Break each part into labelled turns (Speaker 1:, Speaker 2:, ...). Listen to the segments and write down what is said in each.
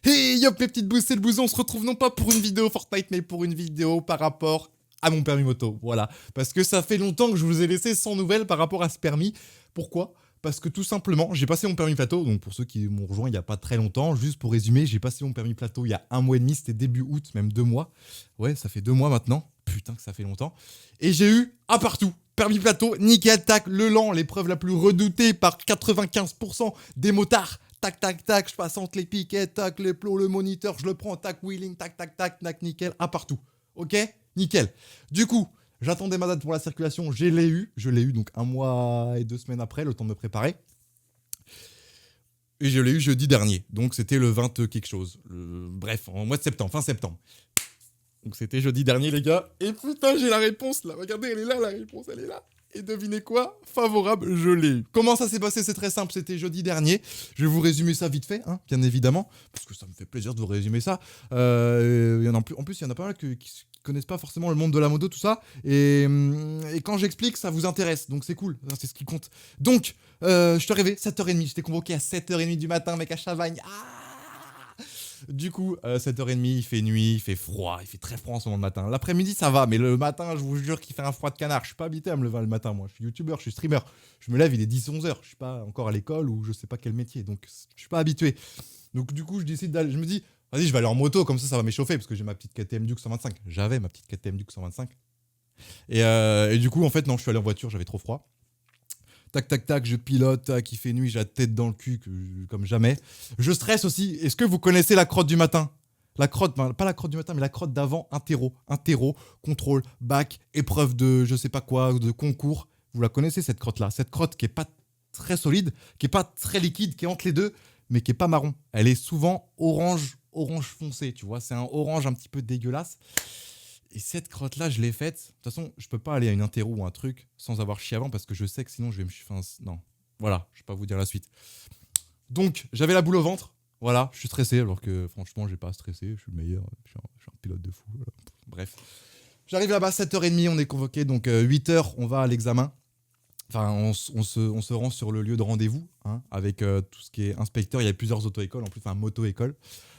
Speaker 1: Hey yop mes petites bouses, c'est le bouzon, on se retrouve non pas pour une vidéo Fortnite mais pour une vidéo par rapport à mon permis moto, voilà. Parce que ça fait longtemps que je vous ai laissé sans nouvelles par rapport à ce permis. Pourquoi ? Parce que tout simplement, j'ai passé mon permis plateau, donc pour ceux qui m'ont rejoint il n'y a pas très longtemps, juste pour résumer, j'ai passé mon permis plateau il y a 1 mois et demi, c'était début août, même 2 mois. Ouais, ça fait 2 mois maintenant, putain que ça fait longtemps. Et j'ai eu un partout, permis plateau, nickel, tac, le lent, l'épreuve la plus redoutée par 95% des motards. Tac, tac, tac, je passe entre les piquets, tac, les plots, le moniteur, je le prends, tac, wheeling, tac, tac, tac, tac, nickel, un partout. Ok ? Nickel. Du coup, j'attendais ma date pour la circulation, je l'ai eu donc 1 mois et 2 semaines après, le temps de me préparer. Et je l'ai eu jeudi dernier, donc c'était le 20 quelque chose. Bref, en mois de septembre, fin septembre. Donc c'était jeudi dernier, les gars. Et putain, j'ai la réponse là. Regardez, elle est là, la réponse, elle est là. Et devinez quoi ? Favorable, je l'ai eu. Comment ça s'est passé ? C'est très simple, c'était jeudi dernier. Je vais vous résumer ça vite fait, hein, bien évidemment, parce que ça me fait plaisir de vous résumer ça. Il y en a en plus, il y en a pas mal qui connaissent pas forcément le monde de la moto, tout ça. Et quand j'explique, ça vous intéresse, donc c'est cool, c'est ce qui compte. Donc, je te rêvais, 7h30, j'étais convoqué à 7h30 du matin, mec, à Chavagne. Du coup, 7h30, il fait nuit, il fait froid, il fait très froid en ce moment le matin. L'après-midi, ça va, mais le matin, je vous jure qu'il fait un froid de canard. Je suis pas habitué à me lever le matin, moi. Je suis youtubeur, je suis streamer. Je me lève, il est 10-11h. Je suis pas encore à l'école ou je sais pas quel métier, donc je suis pas habitué. Donc du coup, je décide d'aller, je me dis, vas-y, je vais aller en moto, comme ça va m'échauffer, parce que j'ai ma petite KTM Duke 125. J'avais ma petite KTM Duke 125. Et du coup, en fait, non, je suis allé en voiture, j'avais trop froid. Tac, tac, tac, je pilote, tac, il fait nuit, j'ai la tête dans le cul, comme jamais. Je stresse aussi. Est-ce que vous connaissez la crotte du matin ? La crotte, pas la crotte du matin, mais la crotte d'avant, interro, contrôle, bac, épreuve de je sais pas quoi, de concours. Vous la connaissez cette crotte-là ? Cette crotte qui est pas très solide, qui est pas très liquide, qui est entre les deux, mais qui est pas marron. Elle est souvent orange foncé, tu vois. C'est un orange un petit peu dégueulasse. Et cette crotte-là, je l'ai faite. De toute façon, je peux pas aller à une interro ou un truc sans avoir chié avant parce que je sais que sinon je vais me... Enfin, non. Voilà, je vais pas vous dire la suite. Donc, j'avais la boule au ventre. Voilà, je suis stressé alors que franchement, j'ai pas stressé. Je suis le meilleur. Je suis un pilote de fou. Voilà. Bref. J'arrive là-bas, 7h30, on est convoqué. Donc, 8h, on va à l'examen. Enfin, on se rend sur le lieu de rendez-vous, hein, avec tout ce qui est inspecteur. Il y a plusieurs auto-écoles, en plus, enfin, moto-école.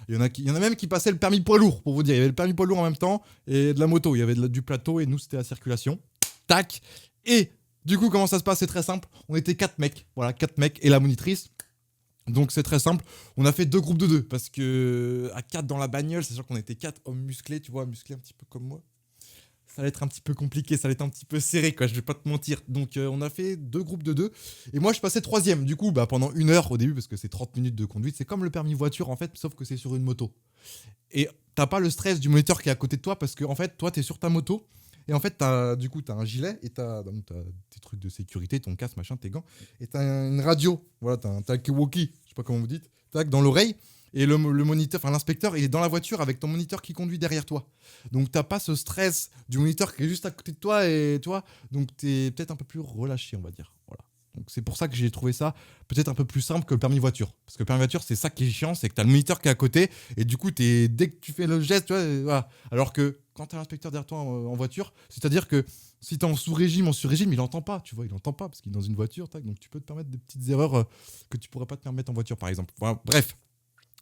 Speaker 1: Il y en a même qui passaient le permis poids lourd, pour vous dire. Il y avait le permis poids lourd en même temps et de la moto. Il y avait du plateau et nous, c'était la circulation. Tac. Et du coup, comment ça se passe ? C'est très simple. On était 4 mecs. Voilà, 4 mecs et la monitrice. Donc c'est très simple. On a fait 2 groupes de 2 parce que à 4 dans la bagnole, c'est sûr qu'on était 4 hommes musclés, tu vois, musclés un petit peu comme moi. Ça allait être un petit peu compliqué, ça allait être un petit peu serré, quoi, je vais pas te mentir. Donc on a fait 2 groupes de 2. Et moi je passais 3ème. Du coup, pendant 1 heure au début, parce que c'est 30 minutes de conduite, c'est comme le permis voiture en fait, sauf que c'est sur une moto. Et t'as pas le stress du moniteur qui est à côté de toi, parce que en fait, toi t'es sur ta moto. Et en fait, t'as un gilet et t'as tes trucs de sécurité, ton casque, machin, tes gants. Et t'as une radio, voilà, t'as un talkie-walkie, je sais pas comment vous dites, tac, dans l'oreille. Et le moniteur, enfin l'inspecteur, il est dans la voiture avec ton moniteur qui conduit derrière toi. Donc t'as pas ce stress du moniteur qui est juste à côté de toi et toi. Donc t'es peut-être un peu plus relâché, on va dire. Voilà. Donc c'est pour ça que j'ai trouvé ça peut-être un peu plus simple que le permis voiture. Parce que le permis voiture, c'est ça qui est chiant, c'est que t'as le moniteur qui est à côté et du coup dès que tu fais le geste, tu vois, voilà. Alors que quand t'as l'inspecteur derrière toi en voiture, c'est-à-dire que si t'es en sous-régime, il entend pas, tu vois, il entend pas parce qu'il est dans une voiture, tac, donc tu peux te permettre des petites erreurs que tu pourrais pas te permettre en voiture, par exemple. Voilà, bref.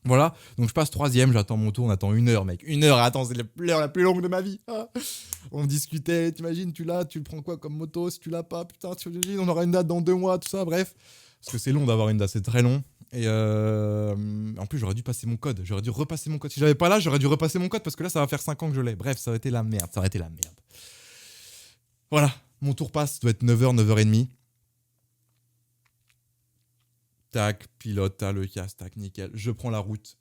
Speaker 1: Voilà, donc je passe 3ème, j'attends mon tour, on attend 1 heure, mec. 1 heure, attends, c'est l'heure la plus longue de ma vie. Ah. On discutait, t'imagines, tu l'as, tu le prends quoi comme moto, si tu l'as pas, putain, tu imagines, on aura une date dans 2 mois, tout ça, bref. Parce que c'est long d'avoir une date, c'est très long. Et en plus, j'aurais dû passer mon code, j'aurais dû repasser mon code. Si j'avais pas là, j'aurais dû repasser mon code parce que là, ça va faire 5 ans que je l'ai. Bref, ça aurait été la merde, ça aurait été la merde. Voilà, mon tour passe, ça doit être 9h, 9h30. Tac, pilote, t'as le casque, tac, nickel. Je prends la route.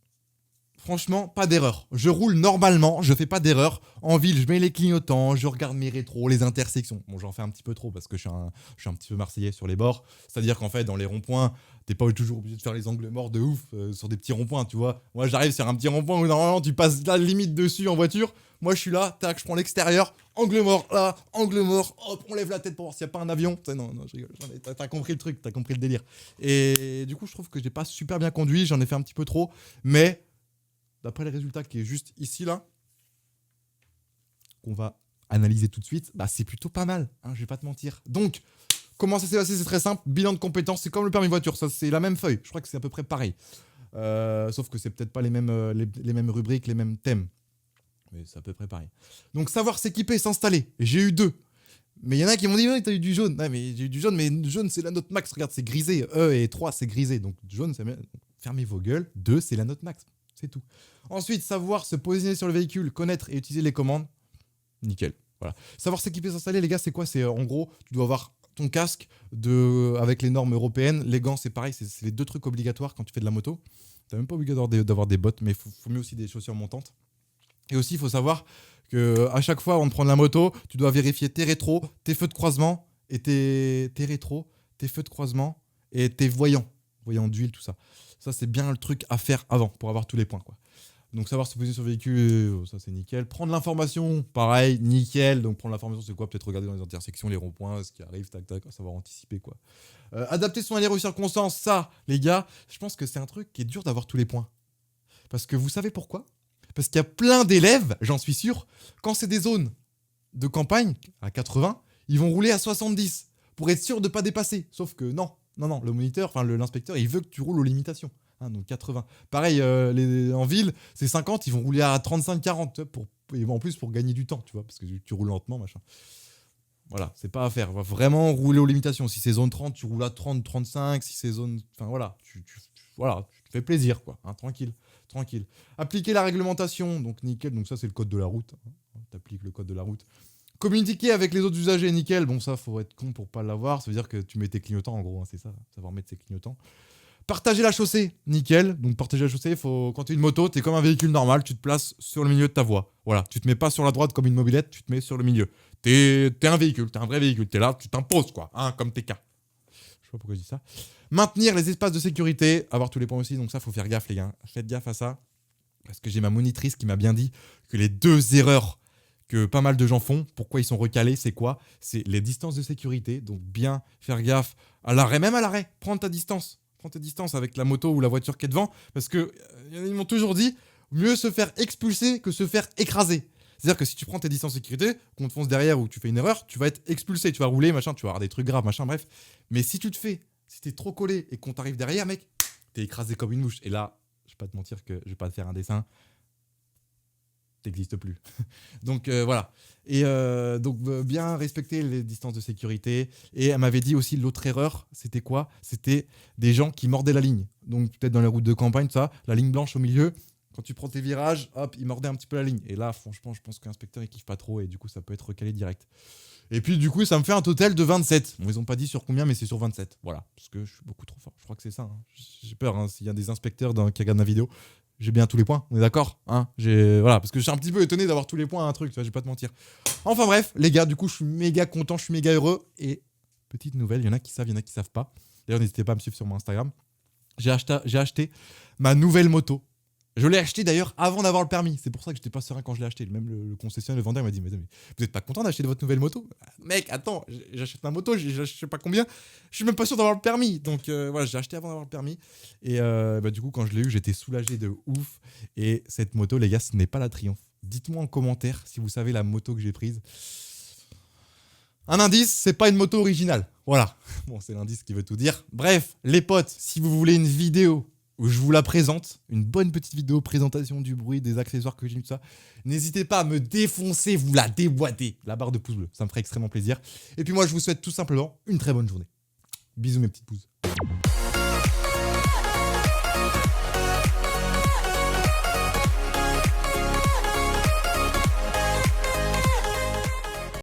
Speaker 1: Franchement, pas d'erreur. Je roule normalement, je fais pas d'erreur. En ville, je mets les clignotants, je regarde mes rétros, les intersections. Bon, j'en fais un petit peu trop parce que je suis un petit peu marseillais sur les bords. C'est-à-dire qu'en fait, dans les ronds-points, t'es pas toujours obligé de faire les angles morts de ouf sur des petits ronds-points, tu vois. Moi, j'arrive sur un petit rond-point où normalement, tu passes la limite dessus en voiture. Moi, je suis là, tac, je prends l'extérieur, angle mort, là, angle mort, hop, on lève la tête pour voir s'il n'y a pas un avion. Non, je rigole, t'as compris le truc, t'as compris le délire. Et du coup, je trouve que j'ai pas super bien conduit, j'en ai fait un petit peu trop, mais d'après les résultats qui est juste ici, là, qu'on va analyser tout de suite, c'est plutôt pas mal, hein, je vais pas te mentir. Donc, comment ça s'est passé ? C'est très simple, bilan de compétences, c'est comme le permis voiture, ça c'est la même feuille, je crois que c'est à peu près pareil. Sauf que c'est peut-être pas les mêmes rubriques, les mêmes thèmes. Mais c'est à peu près pareil. Donc savoir s'équiper, s'installer. J'ai eu 2. Mais il y en a qui m'ont dit, ouais, t'as eu du jaune. Ouais, mais j'ai eu du jaune, mais jaune, c'est la note max. Regarde, c'est grisé. Et 3, c'est grisé. Donc jaune, c'est... Fermez vos gueules. 2, c'est la note max. C'est tout. Ensuite, savoir se positionner sur le véhicule, connaître et utiliser les commandes. Nickel. Voilà. Savoir s'équiper, s'installer, les gars, c'est quoi? C'est en gros, tu dois avoir ton casque avec les normes européennes. Les gants, c'est pareil. C'est les 2 trucs obligatoires quand tu fais de la moto. T'as même pas obligé d'avoir des bottes, mais il faut mieux aussi des chaussures montantes. Et aussi, il faut savoir qu'à chaque fois, avant de prendre la moto, tu dois vérifier tes rétros, tes feux de croisement, et tes rétros, tes feux de croisement, et tes voyants d'huile, tout ça. Ça, c'est bien le truc à faire avant, pour avoir tous les points, quoi. Donc, savoir se positionner sur le véhicule, ça, c'est nickel. Prendre l'information, pareil, nickel. Donc, prendre l'information, c'est quoi? Peut-être regarder dans les intersections, les ronds-points, ce qui arrive, tac, tac, savoir anticiper, quoi. Adapter son aléro aux circonstances, ça, les gars, je pense que c'est un truc qui est dur d'avoir tous les points. Parce que vous savez pourquoi? Parce qu'il y a plein d'élèves, j'en suis sûr, quand c'est des zones de campagne à 80, ils vont rouler à 70 pour être sûr de ne pas dépasser. Sauf que non, le moniteur, enfin l'inspecteur, il veut que tu roules aux limitations. Hein, donc 80. Pareil, en ville, c'est 50, ils vont rouler à 35-40 et en plus pour gagner du temps, tu vois, parce que tu roules lentement, machin. Voilà, c'est pas à faire. Va vraiment rouler aux limitations. Si c'est zone 30, tu roules à 30, 35. Si c'est zone... Enfin voilà, voilà, tu te fais plaisir, quoi. Hein, tranquille. Appliquer la réglementation, donc nickel. Donc ça, c'est le code de la route. Tu appliques le code de la route. Communiquer avec les autres usagers, nickel. Bon, ça, faut être con pour pas l'avoir. Ça veut dire que tu mets tes clignotants, en gros. Hein, c'est ça, savoir mettre ses clignotants. Partager la chaussée, nickel. Donc partager la chaussée, quand tu es une moto, tu es comme un véhicule normal, tu te places sur le milieu de ta voie. Voilà, tu te mets pas sur la droite comme une mobilette, tu te mets sur le milieu. T'es un véhicule, t'es un vrai véhicule, t'es là, tu t'imposes, quoi, hein, comme TK. Je sais pas pourquoi je dis ça. Maintenir les espaces de sécurité, avoir tous les points aussi, donc ça, faut faire gaffe, les gars. Faites gaffe à ça, parce que j'ai ma monitrice qui m'a bien dit que les 2 erreurs que pas mal de gens font, pourquoi ils sont recalés, c'est quoi? C'est les distances de sécurité, donc bien faire gaffe à l'arrêt, même à l'arrêt, prendre ta distance. Prends tes distances avec la moto ou la voiture qui est devant, parce que ils m'ont toujours dit, mieux se faire expulser que se faire écraser. C'est-à-dire que si tu prends tes distances de sécurité, qu'on te fonce derrière ou tu fais une erreur, tu vas être expulsé, tu vas rouler, machin, tu vas avoir des trucs graves, machin, bref. Mais si t'es trop collé et qu'on t'arrive derrière, mec, t'es écrasé comme une mouche. Et là, je vais pas te mentir que je vais pas te faire un dessin, t'existes plus. Donc voilà. Et donc bien respecter les distances de sécurité. Et elle m'avait dit aussi l'autre erreur, c'était quoi? C'était des gens qui mordaient la ligne. Donc peut-être dans les routes de campagne, ça, la ligne blanche au milieu. Quand tu prends tes virages, hop, ils mordaient un petit peu la ligne. Et là, franchement, je pense qu'un inspecteur, il kiffe pas trop. Et du coup, ça peut être recalé direct. Et puis, du coup, ça me fait un total de 27. Bon, ils ont pas dit sur combien, mais c'est sur 27. Voilà. Parce que je suis beaucoup trop fort. Je crois que c'est ça. Hein. J'ai peur, hein, s'il y a des inspecteurs qui regardent ma vidéo. J'ai bien tous les points, on est d'accord, hein? Voilà, parce que je suis un petit peu étonné d'avoir tous les points à un truc, tu vois, je vais pas te mentir. Enfin bref, les gars, du coup, je suis méga content, je suis méga heureux. Et petite nouvelle, il y en a qui savent, il y en a qui savent pas. D'ailleurs, n'hésitez pas à me suivre sur mon Instagram. J'ai acheté ma nouvelle moto. Je l'ai acheté d'ailleurs avant d'avoir le permis. C'est pour ça que j'étais pas serein quand je l'ai acheté. Même le concessionnaire, le vendeur m'a dit mais vous n'êtes pas content d'acheter votre nouvelle moto? Mec, attends, j'achète ma moto, je sais pas combien. Je suis même pas sûr d'avoir le permis. Donc voilà, j'ai acheté avant d'avoir le permis. Et du coup, quand je l'ai eu, j'étais soulagé de ouf. Et cette moto, les gars, ce n'est pas la Triumph. Dites-moi en commentaire si vous savez la moto que j'ai prise. Un indice, c'est pas une moto originale. Voilà. Bon, c'est l'indice qui veut tout dire. Bref, les potes, si vous voulez une vidéo où je vous la présente, une bonne petite vidéo présentation du bruit, des accessoires que j'ai mis, tout ça, n'hésitez pas à me défoncer, vous la déboîtez, la barre de pouce bleu, ça me ferait extrêmement plaisir. Et puis moi, je vous souhaite tout simplement une très bonne journée. Bisous mes petites pouces.